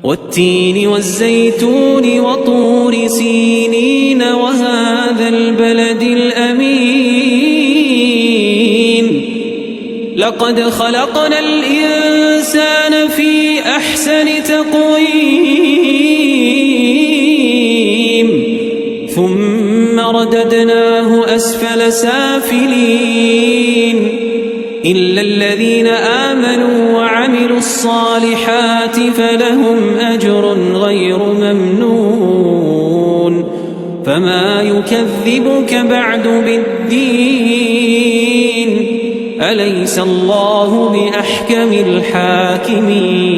والتين والزيتون وطور سينين وهذا البلد الأمين لقد خلقنا الإنسان في أحسن تقويم ثم رددناه أسفل سافلين إلا الذين آمنوا وعملوا الصالحات فلهم أجر غير ممنون فما يكذبك بعد بالدين أليس الله بأحكم الحاكمين